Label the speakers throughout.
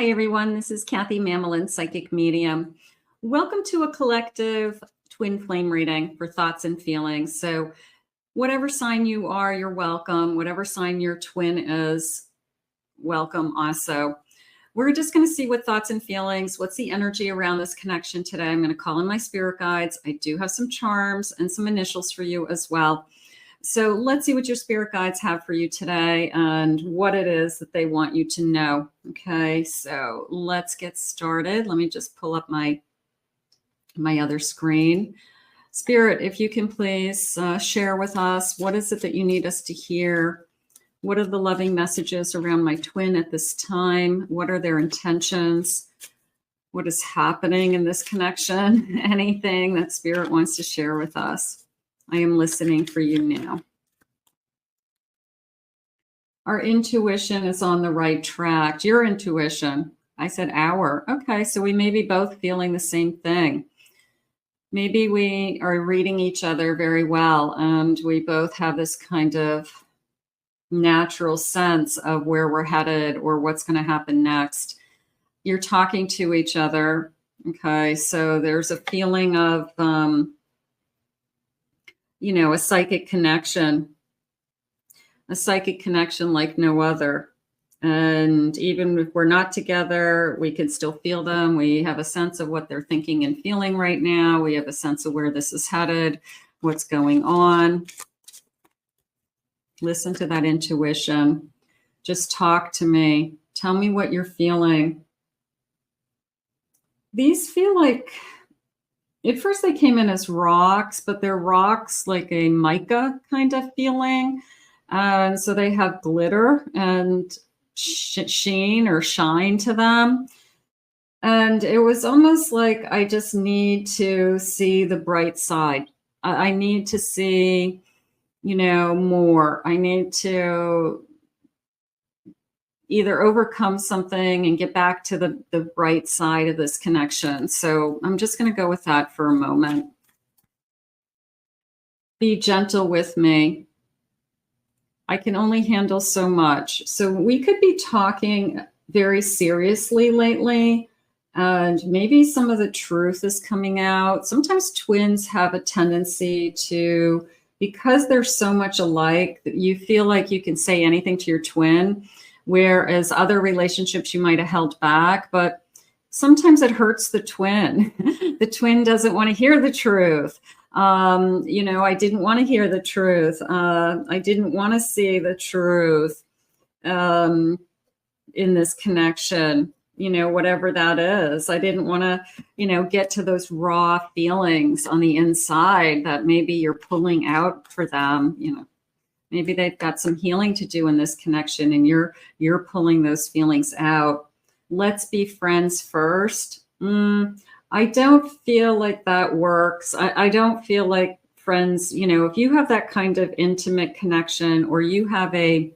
Speaker 1: Hi, everyone. This is Kathy Mamelin, Psychic Medium. Welcome to a collective twin flame reading for thoughts and feelings. So whatever sign you are, you're welcome. Whatever sign your twin is, welcome also. We're just going to see what thoughts and feelings, what's the energy around this connection today. I'm going to call in my spirit guides. I do have some charms and some initials for you as well. So let's see what your spirit guides have for you today and what it is that they want you to know. Okay, so let's get started. Let me just pull up my other screen. Spirit, if you can please share with us, what is it that you need us to hear? What are the loving messages around my twin at this time? What are their intentions? What is happening in this connection? Anything that Spirit wants to share with us. I am listening for you now. Our intuition is on the right track. Your intuition. I said our. Okay, so we may be both feeling the same thing. Maybe we are reading each other very well, and we both have this kind of natural sense of where we're headed or what's going to happen next. You're talking to each other. Okay, so there's a feeling of a psychic connection like no other. And even if we're not together, we can still feel them. We have a sense of what they're thinking and feeling right now. We have a sense of where this is headed, what's going on. Listen to that intuition. Just talk to me. Tell me what you're feeling. These feel like, at first they came in as rocks, but they're rocks like a mica kind of feeling. And so they have glitter and sheen or shine to them. And it was almost like I just need to see the bright side. I need to see, more. I need to either overcome something and get back to the bright side of this connection. So I'm just going to go with that for a moment. Be gentle with me. I can only handle so much. So we could be talking very seriously lately, and maybe some of the truth is coming out. Sometimes twins have a tendency to, because they're so much alike, that you feel like you can say anything to your twin. Whereas other relationships you might have held back, but sometimes it hurts the twin. The twin doesn't want to hear the truth. I didn't want to hear the truth. I didn't want to see the truth in this connection, whatever that is. I didn't want to, get to those raw feelings on the inside that maybe you're pulling out for them, Maybe they've got some healing to do in this connection and you're pulling those feelings out. Let's be friends first. I don't feel like that works. I don't feel like friends, if you have that kind of intimate connection or you have a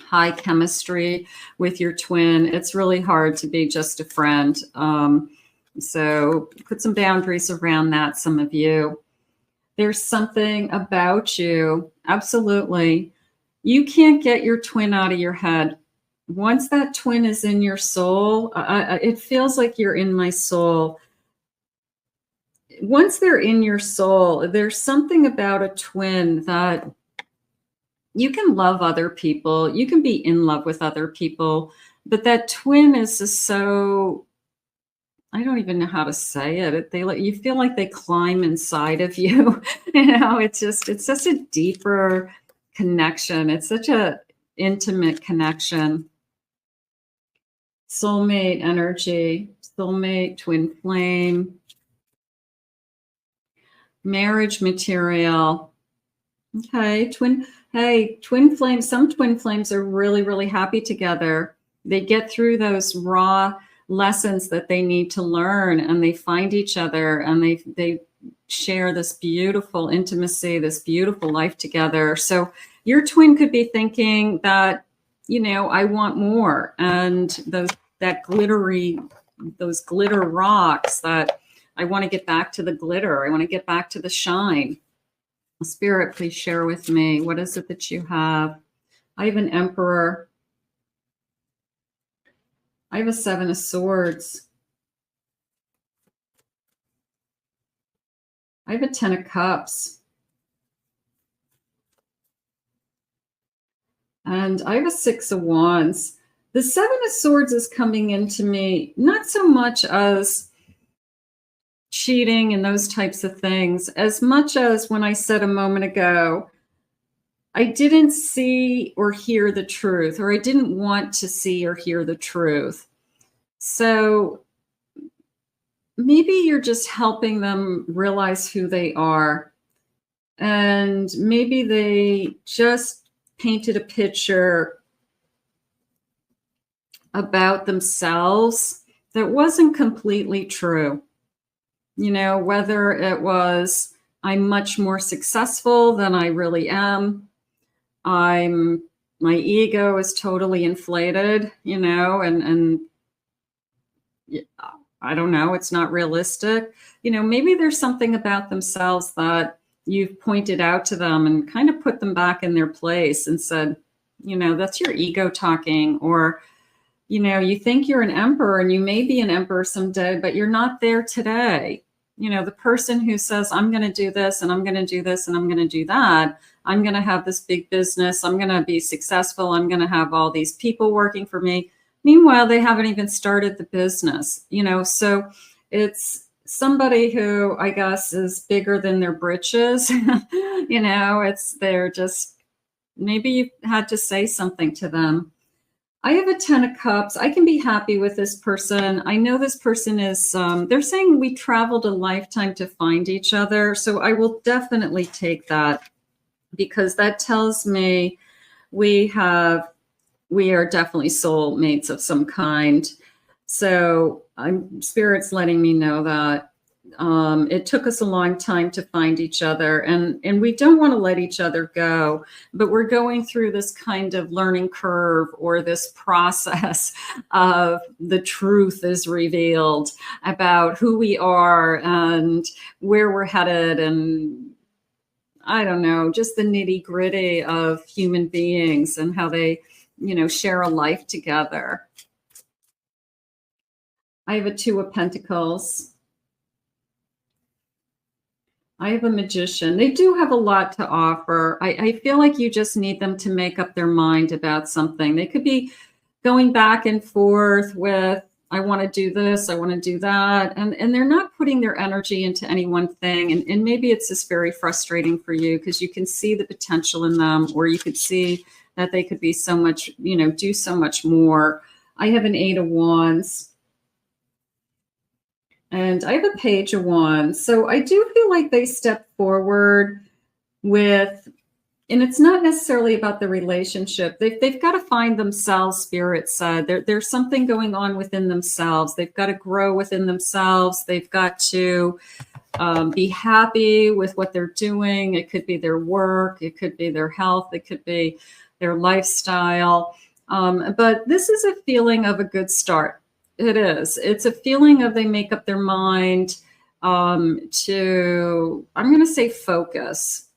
Speaker 1: high chemistry with your twin, it's really hard to be just a friend. So put some boundaries around that, some of you. There's something about you. Absolutely. You can't get your twin out of your head. Once that twin is in your soul, it feels like you're in my soul. Once they're in your soul, there's something about a twin that you can love other people. You can be in love with other people, but that twin is just so, I don't even know how to say it. You feel like they climb inside of you. It's such a deeper connection. It's such a intimate connection. Soulmate energy, soulmate, twin flame, marriage material. Okay, twin flames. Some twin flames are really, really happy together. They get through those raw lessons that they need to learn, and they find each other, and they share this beautiful intimacy, this beautiful life together. So your twin could be thinking that, I want more, and those glitter rocks, that I want to get back to the glitter. I want to get back to the shine. Spirit, please share with me. What is it that you have? I have an Emperor. I have a 7 of Swords. I have a 10 of Cups. And I have a 6 of Wands. The 7 of Swords is coming into me not so much as cheating and those types of things, as much as when I said a moment ago, I didn't see or hear the truth, or I didn't want to see or hear the truth. So maybe you're just helping them realize who they are. And maybe they just painted a picture about themselves that wasn't completely true. You know, whether it was, I'm much more successful than I really am. My ego is totally inflated, you know, and I don't know, it's not realistic. You know, maybe there's something about themselves that you've pointed out to them and kind of put them back in their place and said, you know, that's your ego talking. Or, you know, you think you're an emperor and you may be an emperor someday, but you're not there today. You know, the person who says, I'm going to do this and I'm going to do this and I'm going to do that. I'm going to have this big business. I'm going to be successful. I'm going to have all these people working for me. Meanwhile, they haven't even started the business, you know, so it's somebody who I guess is bigger than their britches. You know, they're just, maybe you had to say something to them. I have a 10 of Cups. I can be happy with this person. I know this person is, they're saying we traveled a lifetime to find each other. So I will definitely take that, because that tells me we are definitely soulmates of some kind. So Spirit's letting me know that it took us a long time to find each other, and we don't want to let each other go, but we're going through this kind of learning curve, or this process of the truth is revealed about who we are and where we're headed, and I don't know, just the nitty gritty of human beings and how they, you know, share a life together. I have a 2 of Pentacles. I have a Magician. They do have a lot to offer. I feel like you just need them to make up their mind about something. They could be going back and forth with, I want to do this, I want to do that. And they're not putting their energy into any one thing. And maybe it's just very frustrating for you, because you can see the potential in them, or you could see that they could be so much, you know, do so much more. I have an 8 of Wands. And I have a Page of Wands. So I do feel like they step forward with, and it's not necessarily about the relationship. They've got to find themselves, Spirit said. There's something going on within themselves. They've got to grow within themselves. They've got to be happy with what they're doing. It could be their work. It could be their health. It could be their lifestyle. But this is a feeling of a good start. It is. It's a feeling of they make up their mind to, I'm going to say, focus.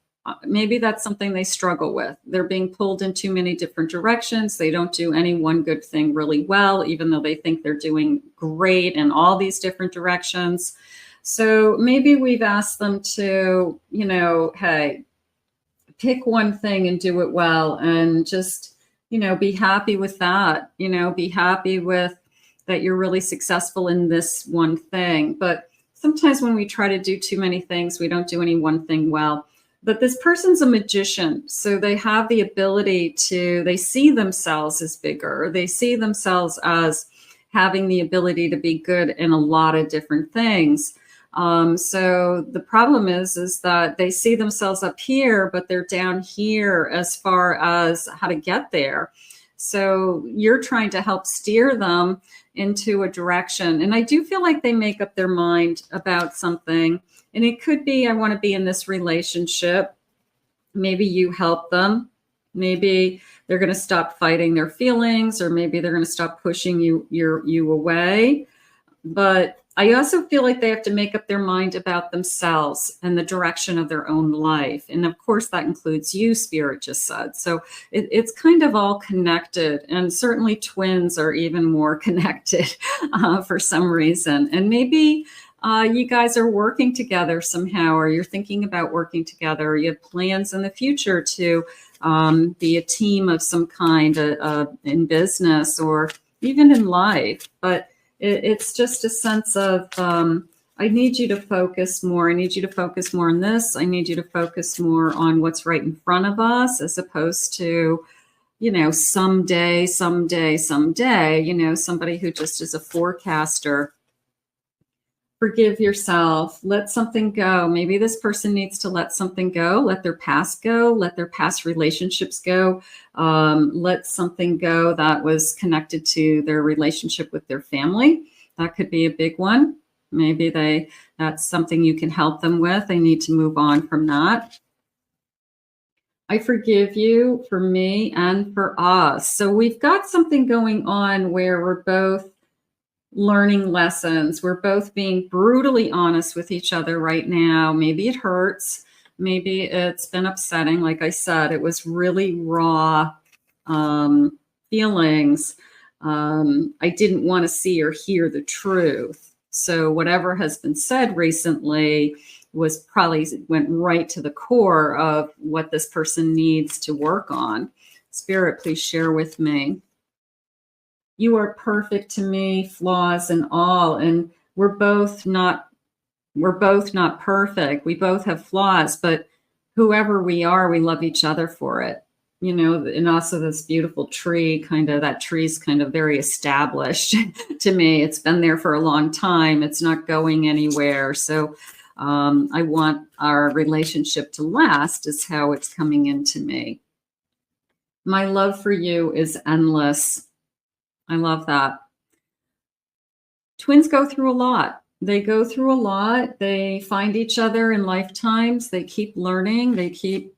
Speaker 1: Maybe that's something they struggle with. They're being pulled in too many different directions. They don't do any one good thing really well, even though they think they're doing great in all these different directions. So maybe we've asked them to, you know, hey, pick one thing and do it well, and just, you know, be happy with that. You know, be happy with that you're really successful in this one thing. But sometimes when we try to do too many things, we don't do any one thing well. But this person's a magician, so they have the ability to, they see themselves as bigger. They see themselves as having the ability to be good in a lot of different things. So the problem is that they see themselves up here, but they're down here as far as how to get there. So you're trying to help steer them into a direction. And I do feel like they make up their mind about something. And it could be, I want to be in this relationship. Maybe you help them. Maybe they're going to stop fighting their feelings, or maybe they're going to stop pushing you away. But I also feel like they have to make up their mind about themselves and the direction of their own life. And of course, that includes you, Spirit just said. So it's kind of all connected. And certainly twins are even more connected for some reason. And maybe you guys are working together somehow, or you're thinking about working together, or you have plans in the future to be a team of some kind in business or even in life. But it's just a sense of, I need you to focus more. I need you to focus more on this. I need you to focus more on what's right in front of us, as opposed to, you know, someday, somebody who just is a forecaster. Forgive yourself. Let something go. Maybe this person needs to let something go, let their past go, let their past relationships go, let something go that was connected to their relationship with their family. That could be a big one. Maybe that's something you can help them with. They need to move on from that. I forgive you for me and for us. So we've got something going on where we're both learning lessons. We're both being brutally honest with each other right now. Maybe it hurts. Maybe it's been upsetting. Like I said, it was really raw feelings. I didn't want to see or hear the truth. So whatever has been said recently went right to the core of what this person needs to work on. Spirit, please share with me. You are perfect to me, flaws and all. And we're both not perfect. We both have flaws, but whoever we are, we love each other for it. You know, and also this beautiful tree, that tree's kind of very established to me. It's been there for a long time. It's not going anywhere. So I want our relationship to last, is how it's coming into me. My love for you is endless. I love that. Twins go through a lot. They go through a lot. They find each other in lifetimes. They keep learning. They keep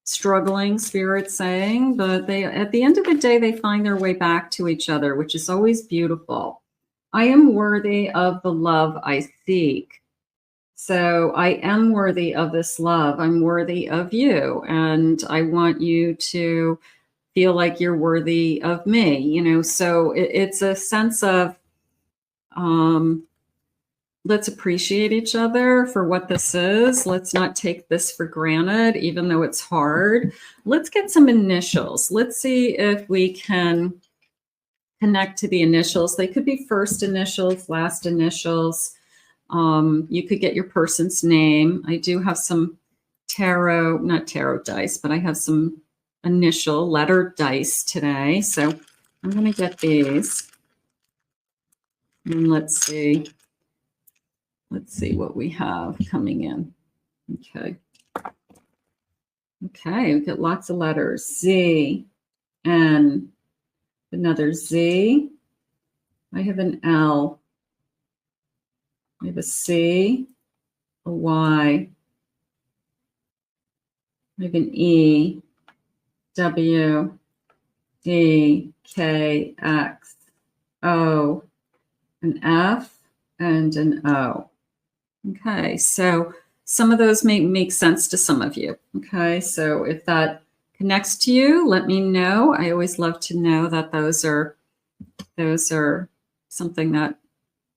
Speaker 1: struggling, Spirit saying, but at the end of the day, they find their way back to each other, which is always beautiful. I am worthy of the love I seek. So I am worthy of this love. I'm worthy of you. And I want you to feel like you're worthy of me, you know. So it's a sense of let's appreciate each other for what this is. Let's not take this for granted, even though it's hard. Let's get some initials. Let's see if we can connect to the initials. They could be first initials, last initials. You could get your person's name. I do have some not tarot dice, but I have some initial letter dice today. So I'm going to get these. And let's see what we have coming in. Okay. Okay, we get lots of letters. Z, N, another Z. I have an L. I have a C, a Y. I have an E, W, D, K, X, O, an F, and an O. Okay, so some of those may make sense to some of you. Okay, so if that connects to you, let me know. I always love to know that those are something that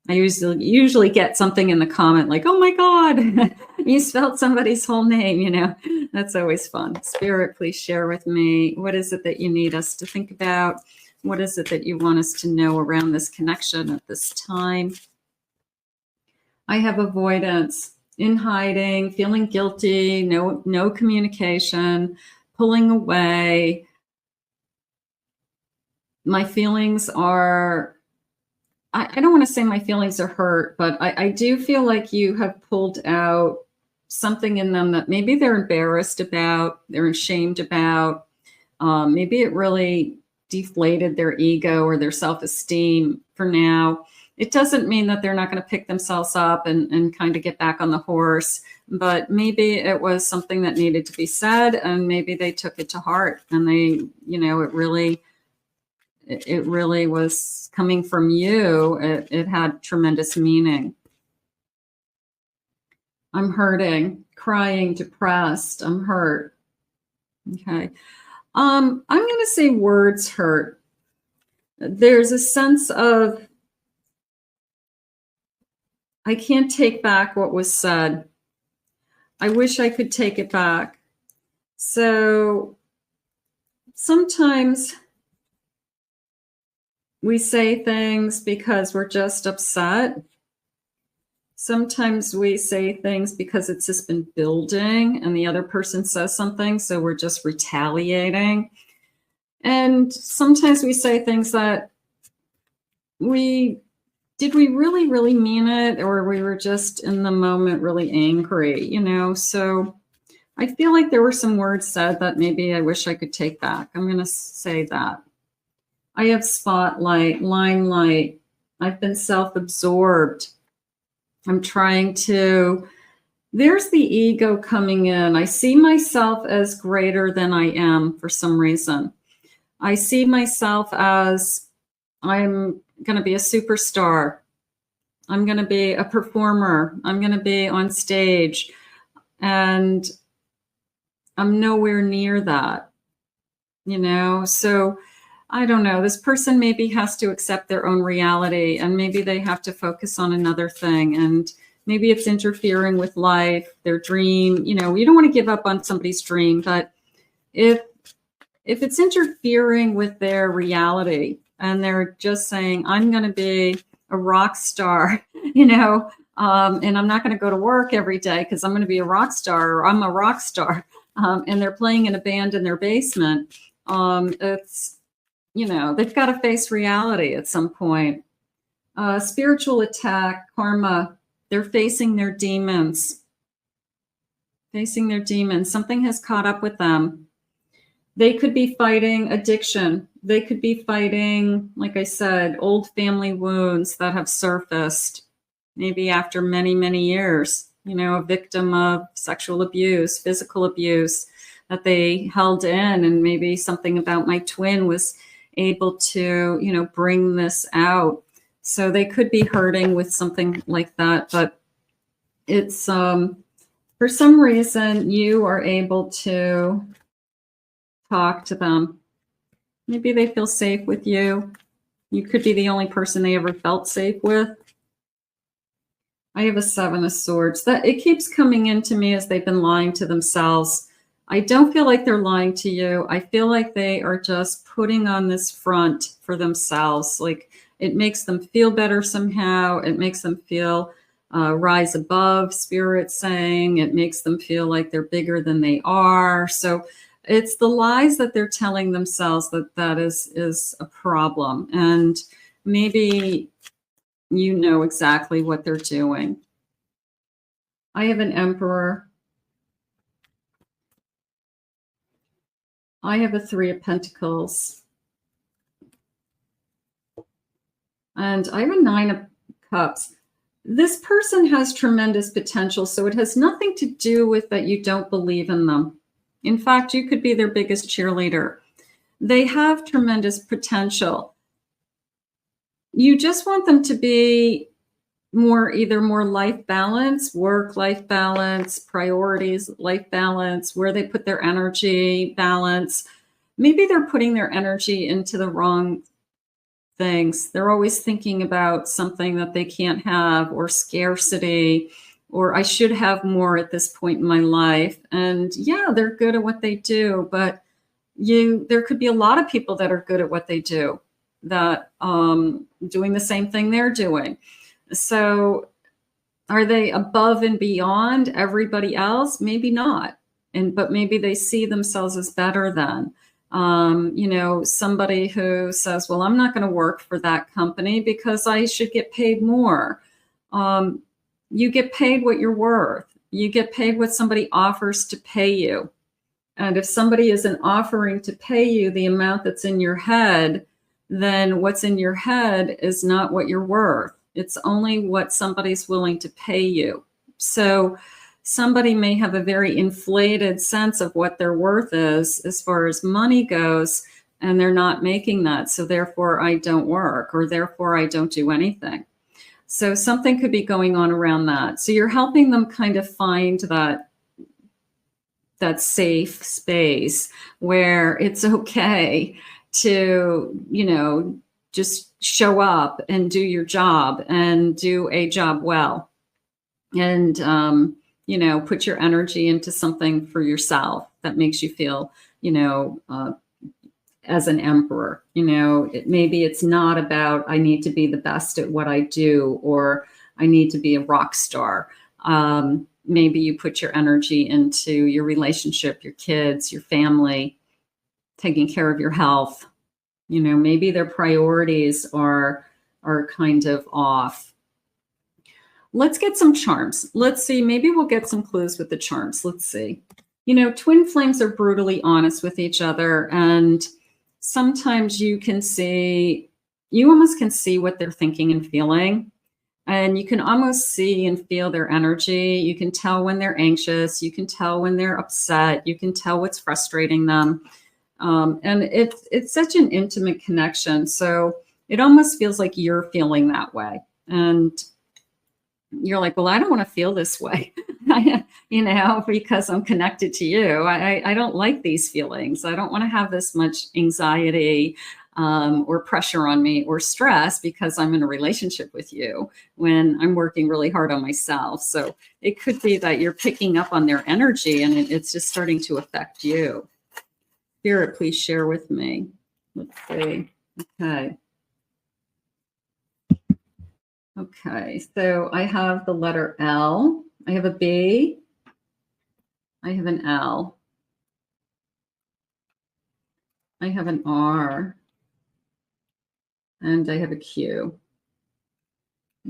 Speaker 1: I usually get something in the comment like, oh my God, you spelled somebody's whole name, you know. That's always fun. Spirit, please share with me. What is it that you need us to think about? What is it that you want us to know around this connection at this time? I have avoidance, in hiding, feeling guilty, no communication, pulling away. My feelings are, I don't want to say my feelings are hurt, but I do feel like you have pulled out something in them that maybe they're embarrassed about, they're ashamed about. Maybe it really deflated their ego or their self-esteem for now. It doesn't mean that they're not going to pick themselves up and kind of get back on the horse, but maybe it was something that needed to be said, and maybe they took it to heart, and they, you know, it it really was coming from you. It had tremendous meaning. I'm hurting, crying, depressed. I'm hurt. Okay. I'm going to say words hurt. There's a sense of, I can't take back what was said. I wish I could take it back. So sometimes we say things because we're just upset. Sometimes we say things because it's just been building and the other person says something, so we're just retaliating. And sometimes we say things that did we really, really mean it, or we were just in the moment really angry, you know? So I feel like there were some words said that maybe I wish I could take back. I'm going to say that. I have spotlight, limelight. I've been self-absorbed. I'm trying to, there's the ego coming in. I see myself as greater than I am for some reason. I see myself as I'm going to be a superstar. I'm going to be a performer. I'm going to be on stage. And I'm nowhere near that, you know? So I don't know. This person maybe has to accept their own reality, and maybe they have to focus on another thing. And maybe it's interfering with life, their dream. You know, you don't want to give up on somebody's dream, but if it's interfering with their reality and they're just saying, I'm going to be a rock star, you know, and I'm not going to go to work every day because I'm going to be a rock star, or I'm a rock star, and they're playing in a band in their basement, it's, you know, they've got to face reality at some point. Spiritual attack, karma, they're facing their demons. Something has caught up with them. They could be fighting addiction. They could be fighting, like I said, old family wounds that have surfaced, maybe after many, many years, you know, a victim of sexual abuse, physical abuse that they held in, and maybe something about my twin was able to, you know, bring this out. So they could be hurting with something like that, but it's, for some reason, you are able to talk to them. Maybe they feel safe with you. You could be the only person they ever felt safe with. I have a 7 of Swords. That it keeps coming into me as they've been lying to themselves. I don't feel like they're lying to you. I feel like they are just putting on this front for themselves. Like, it makes them feel better somehow. It makes them feel rise above, spirit saying. It makes them feel like they're bigger than they are. So it's the lies that they're telling themselves that is a problem. And maybe you know exactly what they're doing. I have an Emperor. I have a 3 of Pentacles. And I have a 9 of Cups. This person has tremendous potential, so it has nothing to do with that you don't believe in them. In fact, you could be their biggest cheerleader. They have tremendous potential. You just want them to be either more life balance, work-life balance, priorities, life balance, where they put their energy balance. Maybe they're putting their energy into the wrong things. They're always thinking about something that they can't have, or scarcity, or I should have more at this point in my life. And yeah, they're good at what they do, but there could be a lot of people that are good at what they do, that doing the same thing they're doing. So are they above and beyond everybody else? Maybe not. But maybe they see themselves as better than. You know, somebody who says, well, I'm not going to work for that company because I should get paid more. You get paid what you're worth. You get paid what somebody offers to pay you. And if somebody isn't offering to pay you the amount that's in your head, then what's in your head is not what you're worth. It's only what somebody's willing to pay you. So somebody may have a very inflated sense of what their worth is as far as money goes, and they're not making that. So therefore I don't work, or therefore I don't do anything. So something could be going on around that. So you're helping them kind of find that safe space where it's okay to, just show up and do your job and do a job well. And, put your energy into something for yourself that makes you feel, as an emperor. Maybe it's not about, I need to be the best at what I do, or I need to be a rock star. Maybe you put your energy into your relationship, your kids, your family, taking care of your health. Maybe their priorities are kind of off. Let's get some charms. Let's see. Maybe we'll get some clues with the charms. Let's see. Twin flames are brutally honest with each other. And sometimes you almost can see what they're thinking and feeling. And you can almost see and feel their energy. You can tell when they're anxious. You can tell when they're upset. You can tell what's frustrating them. And it's such an intimate connection. So it almost feels like you're feeling that way. And you're like, well, I don't want to feel this way, because I'm connected to you. I don't like these feelings. I don't want to have this much anxiety or pressure on me or stress because I'm in a relationship with you when I'm working really hard on myself. So it could be that you're picking up on their energy and it's just starting to affect you. Spirit, please share with me. Let's see. Okay. Okay, so I have the letter L. I have a B. I have an L. I have an R. And I have a Q.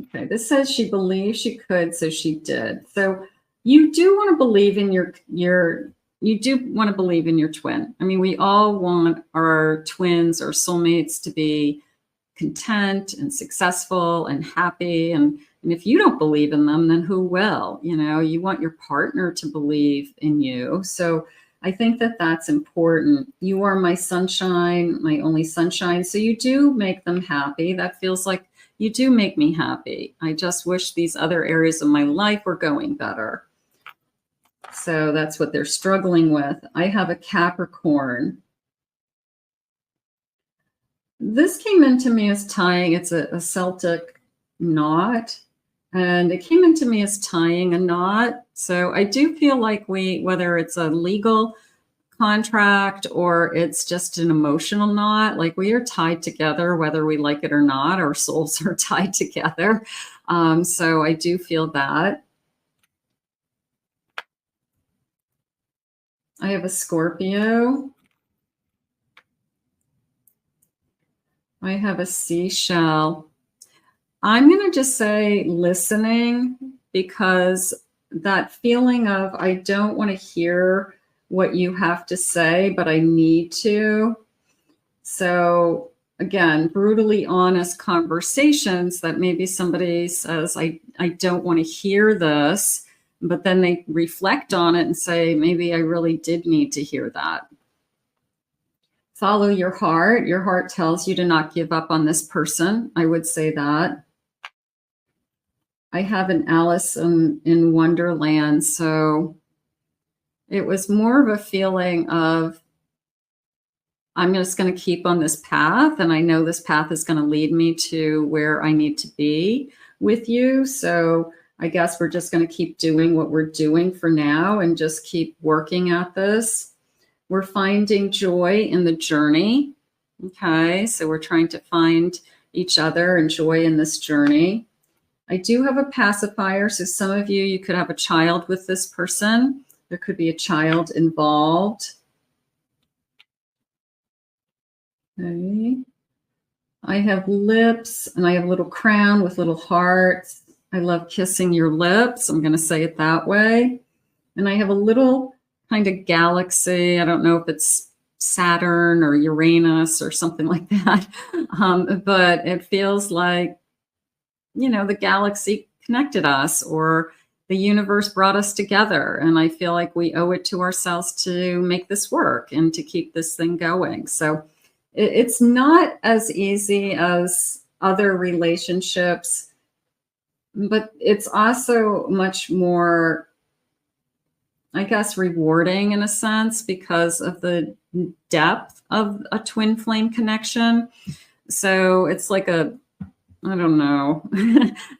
Speaker 1: Okay, this says she believed she could, so she did. So you do want to believe in your twin. I mean, we all want our twins or soulmates to be content and successful and happy. And if you don't believe in them, then who will? You want your partner to believe in you. So I think that that's important. You are my sunshine, my only sunshine. So you do make them happy. That feels like you do make me happy. I just wish these other areas of my life were going better. So that's what they're struggling with. I have a Capricorn. This came into me as tying. It's a Celtic knot. And it came into me as tying a knot. So I do feel like whether it's a legal contract or it's just an emotional knot, like we are tied together, whether we like it or not, our souls are tied together. So I do feel that. I have a Scorpio. I have a seashell. I'm going to just say listening, because that feeling of I don't want to hear what you have to say, but I need to. So again, brutally honest conversations that maybe somebody says, I don't want to hear this, but then they reflect on it and say, maybe I really did need to hear that. Follow your heart. Your heart tells you to not give up on this person. I would say that. I have an Alice in Wonderland. So it was more of a feeling of, I'm just going to keep on this path. And I know this path is going to lead me to where I need to be with you. So I guess we're just going to keep doing what we're doing for now and just keep working at this. We're finding joy in the journey. Okay, so we're trying to find each other and joy in this journey. I do have a pacifier. So some of you could have a child with this person. There could be a child involved. Okay. I have lips and I have a little crown with little hearts. I love kissing your lips. I'm going to say it that way. And I have a little kind of galaxy. I don't know if it's Saturn or Uranus or something like that. But it feels like, the galaxy connected us, or the universe brought us together. And I feel like we owe it to ourselves to make this work and to keep this thing going. So It's not as easy as other relationships, but it's also much more, I guess, rewarding in a sense because of the depth of a twin flame connection. So it's like I don't know.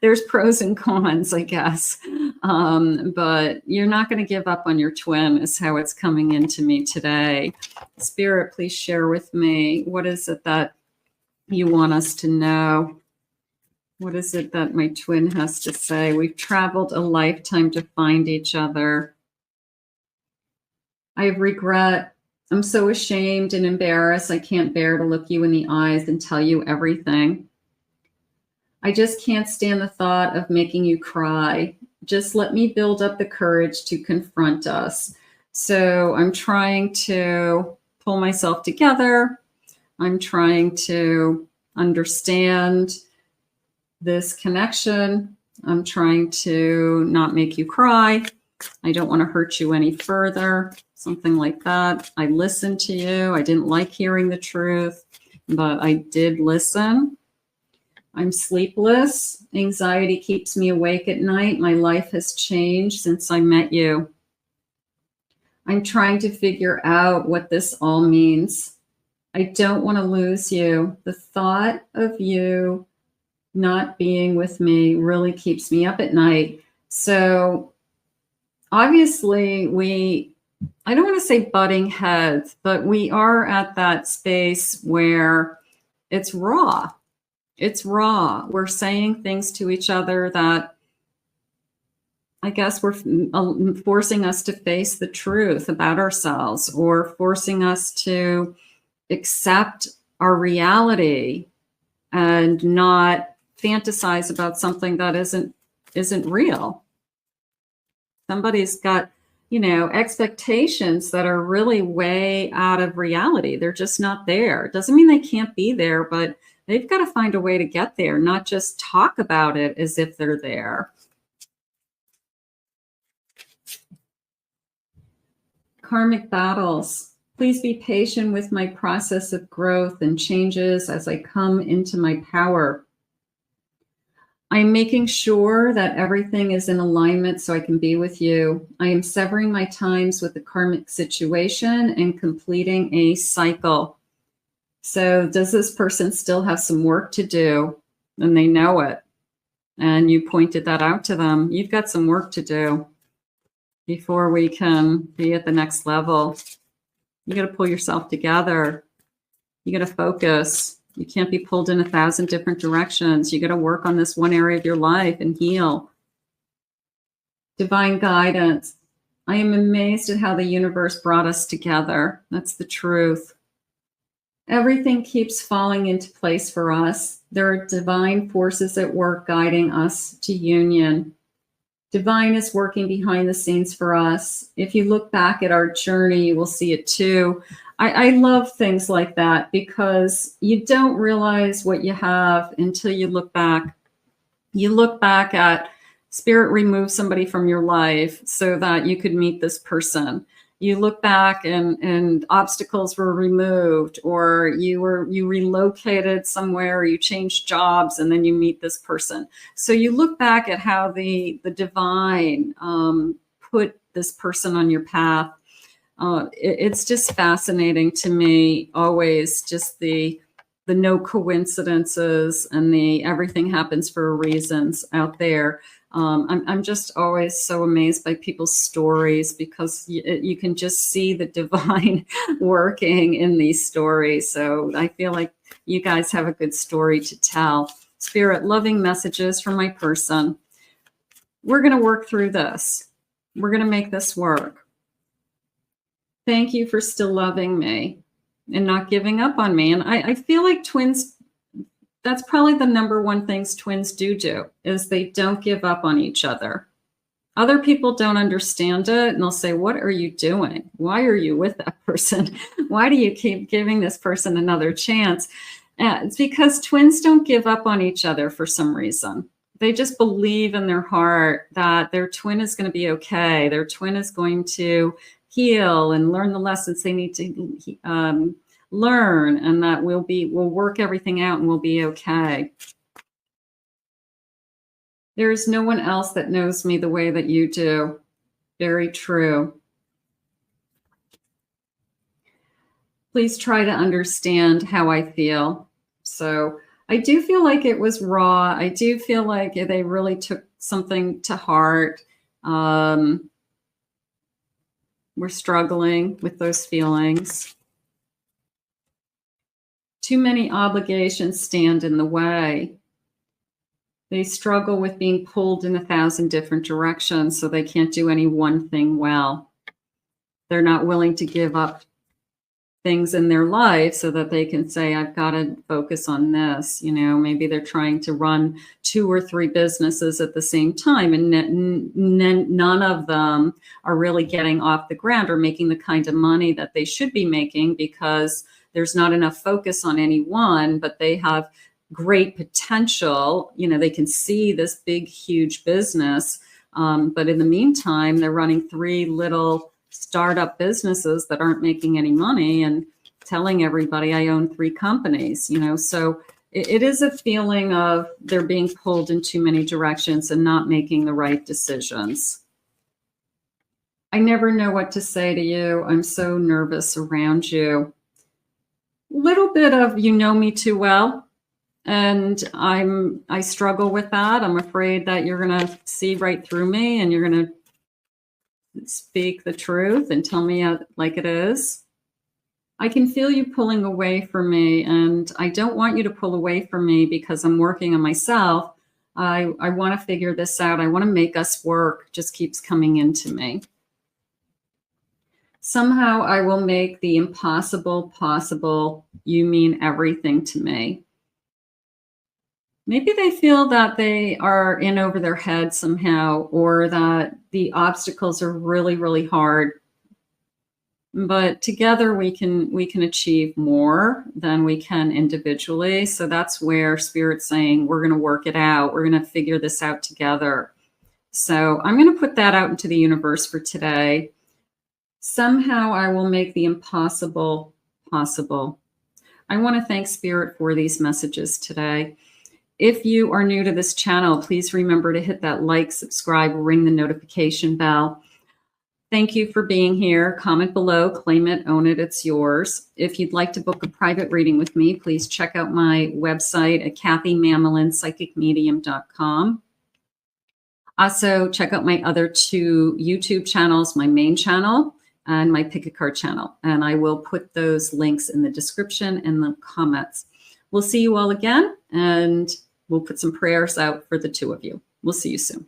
Speaker 1: There's pros and cons, I guess. But you're not going to give up on your twin is how it's coming into me today. Spirit, please share with me. What is it that you want us to know? What is it that my twin has to say? We've traveled a lifetime to find each other. I regret. I'm so ashamed and embarrassed. I can't bear to look you in the eyes and tell you everything. I just can't stand the thought of making you cry. Just let me build up the courage to confront us. So I'm trying to pull myself together. I'm trying to understand this connection. I'm trying to not make you cry. I don't want to hurt you any further. Something like that. I listened to you. I didn't like hearing the truth, but I did listen. I'm sleepless. Anxiety keeps me awake at night. My life has changed since I met you. I'm trying to figure out what this all means. I don't want to lose you. The thought of you not being with me really keeps me up at night. So obviously I don't want to say butting heads, but we are at that space where it's raw. It's raw. We're saying things to each other that I guess we're forcing us to face the truth about ourselves, or forcing us to accept our reality and not fantasize about something that isn't real. Somebody's got, expectations that are really way out of reality. They're just not there. It doesn't mean they can't be there, but they've got to find a way to get there, not just talk about it as if they're there. Karmic battles. Please be patient with my process of growth and changes as I come into my power. I'm making sure that everything is in alignment so I can be with you. I am severing my times with the karmic situation and completing a cycle. So does this person still have some work to do? And they know it. And you pointed that out to them. You've got some work to do before we can be at the next level. You got to pull yourself together. You got to focus. You can't be pulled in 1,000 different directions. You got to work on this one area of your life and heal. Divine guidance. I am amazed at how the universe brought us together. That's the truth. Everything keeps falling into place for us. There are divine forces at work guiding us to union. Divine is working behind the scenes for us. If you look back at our journey, you will see it too. I love things like that because you don't realize what you have until you look back. You look back at Spirit removed somebody from your life so that you could meet this person. You look back and obstacles were removed, or you relocated somewhere, or you changed jobs, and then you meet this person. So you look back at how the divine put this person on your path. It's just fascinating to me always, just the no coincidences and the everything happens for reasons out there. I'm just always so amazed by people's stories because you can just see the divine working in these stories. So I feel like you guys have a good story to tell. Spirit, loving messages from my person. We're going to work through this. We're going to make this work. Thank you for still loving me and not giving up on me. And I feel like twins, that's probably the number one things twins do is they don't give up on each other. Other people don't understand it and they'll say, what are you doing? Why are you with that person? Why do you keep giving this person another chance? It's because twins don't give up on each other for some reason. They just believe in their heart that their twin is going to be okay. Their twin is going to heal and learn the lessons they need to learn, and that we'll work everything out and we'll be okay. There's no one else that knows me the way that you do. Very true. Please try to understand how I feel. So I do feel like it was raw. I do feel like they really took something to heart. We're struggling with those feelings. Too many obligations stand in the way. They struggle with being pulled in 1,000 different directions, so they can't do any one thing well. They're not willing to give up things in their life so that they can say, I've got to focus on this. You know, maybe they're trying to run 2 or 3 businesses at the same time, and none of them are really getting off the ground or making the kind of money that they should be making, because there's not enough focus on any one, but they have great potential. You know, they can see this big, huge business. But in the meantime, they're running 3 little startup businesses that aren't making any money and telling everybody I own 3 companies, you know. So it is a feeling of they're being pulled in too many directions and not making the right decisions. I never know what to say to you. I'm so nervous around you. Little bit of, you know me too well. And I struggle with that. I'm afraid that you're going to see right through me and you're going to speak the truth and tell me like it is. I can feel you pulling away from me, and I don't want you to pull away from me because I'm working on myself. I want to figure this out. I want to make us work. Just keeps coming into me. Somehow I will make the impossible possible. You mean everything to me. Maybe they feel that they are in over their head somehow, or that the obstacles are really, really hard. But together we can achieve more than we can individually. So that's where Spirit's saying, we're going to work it out. We're going to figure this out together. So I'm going to put that out into the universe for today. Somehow I will make the impossible possible. I want to thank Spirit for these messages today. If you are new to this channel, please remember to hit that like, subscribe, ring the notification bell. Thank you for being here. Comment below, claim it, own it, it's yours. If you'd like to book a private reading with me, please check out my website at kathymamolinspsychicmedium.com. Also, check out my other 2 YouTube channels, my main channel and my Pick a Card channel. And I will put those links in the description and the comments. We'll see you all again, and we'll put some prayers out for the 2 of you. We'll see you soon.